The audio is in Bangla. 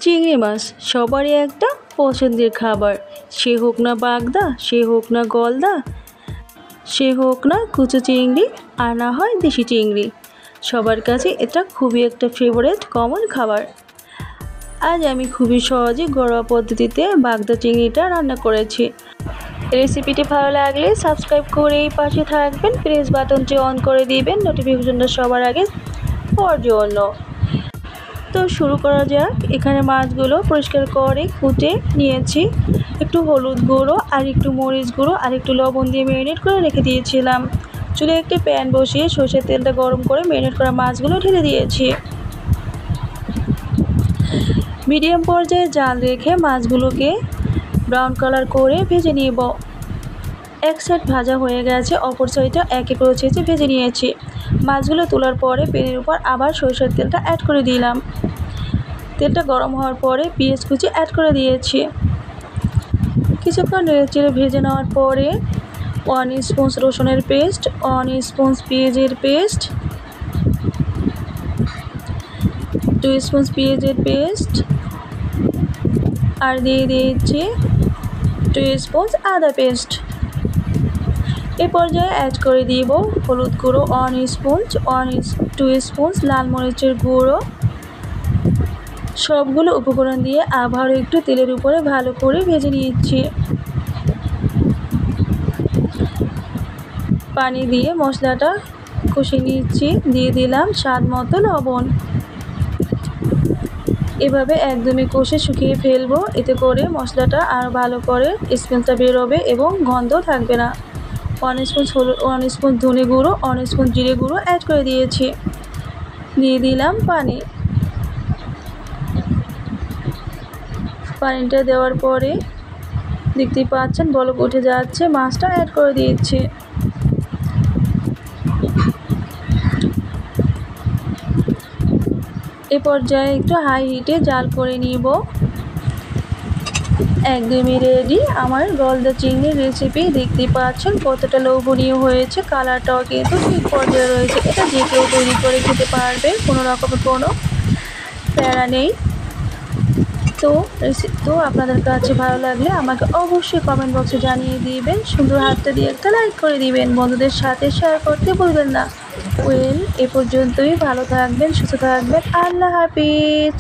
চিংড়ি মাছ সবারই একটা পছন্দের খাবার। সে হোক না বাগদা, সে হোক না গলদা, সে হোক না কুচো চিংড়ি, আর না হয় দেশি চিংড়ি, সবার কাছে এটা খুবই একটা ফেভারিট কমন খাবার। আজ আমি খুবই সহজে ঘরোয়া পদ্ধতিতে বাগদা চিংড়িটা রান্না করেছি। রেসিপিটি ভালো লাগলে সাবস্ক্রাইব করে এই পাশে থাকবেন, প্রেস বাটনটি অন করে দিবেন নোটিফিকেশনটা সবার আগে পাওয়ার জন্য। তো শুরু করা যাক। এখানে মাছগুলো পরিষ্কার করে কুটে নিয়েছি। একটু হলুদ গুঁড়ো আর একটু মরিচ গুঁড়ো আর একটু লবণ দিয়ে ম্যারিনেট করে রেখে দিয়েছিলাম। চুলে একটি প্যান বসিয়ে সরষের তেলটা গরম করে ম্যারিনেট করা মাছগুলো ঢেলে দিয়েছি। মিডিয়াম পর্যায়ে জাল রেখে মাছগুলোকে ব্রাউন কালার করে ভেজে নিব। এক সাইড ভাজা হয়ে গেছে, অপর সাইডটা একই প্রসেসে ভেজে নিয়েছি। মাছগুলো তোলার পরে প্যানের উপর আবার সরষের তেলটা অ্যাড করে দিলাম। তেলটা গরম হওয়ার পরে পেঁয়াজ কুচি অ্যাড করে দিয়েছি। কিছুক্ষণ নেড়েচেড়ে ভেজে নেওয়ার পরে 1 স্পুন রসুনের পেস্ট, 1 স্পুন পেঁয়াজের পেস্ট, 2 স্পুন পেঁয়াজের পেস্ট আর দিয়ে দিয়েছি 2 স্পুন আদা পেস্ট। এ পর্যায়ে অ্যাড করে দিব হলুদ গুঁড়ো 1 স্পুন, 2 স্পুন লাল মরিচের গুঁড়ো। সবগুলো উপকরণ দিয়ে আবারও একটু তেলের উপরে ভালো করে ভেজে নিচ্ছি। পানি দিয়ে মশলাটা কষিয়ে নিচ্ছি। দিয়ে দিলাম স্বাদ মতো লবণ। এভাবে একদমই কষে শুকিয়ে ফেলবো, এতে করে মশলাটা আরও ভালো করে স্মেলটা বেরোবে এবং গন্ধ থাকবে না। 1 স্পুন ধনে গুঁড়ো, 1 স্পুন জিরে গুঁড়ো অ্যাড করে দিয়েছি। দিয়ে দিলাম পানি। পানিটা দেওয়ার পরে দেখতেই পাচ্ছেন বলক উঠে যাচ্ছে, মাছটা অ্যাড করে দিয়েছি। এ পর্যায়ে একটু হাই হিটে জাল করে নিব। একদমই রেডি আমার গলদা চিংড়ির রেসিপি। দেখতেই পাচ্ছেন কতটা লোভনীয় হয়েছে, কালারটাও কিন্তু ঠিক পর্যায়ে রয়েছে। এটা যে কেউ তৈরি করে খেতে পারবে, কোনো রকমের কোনো প্যারা নেই। তো আপনাদের কাছে ভালো লাগলে আমাকে অবশ্যই কমেন্ট বক্সে জানিয়ে দিবেন। সুন্দর হাতটা দিয়ে একটা লাইক করে দিবেন, বন্ধুদের সাথে শেয়ার করতে ভুলবেন না। এ পর্যন্তই। ভালো থাকবেন, সুস্থ থাকবেন। আল্লাহ হাফিজ।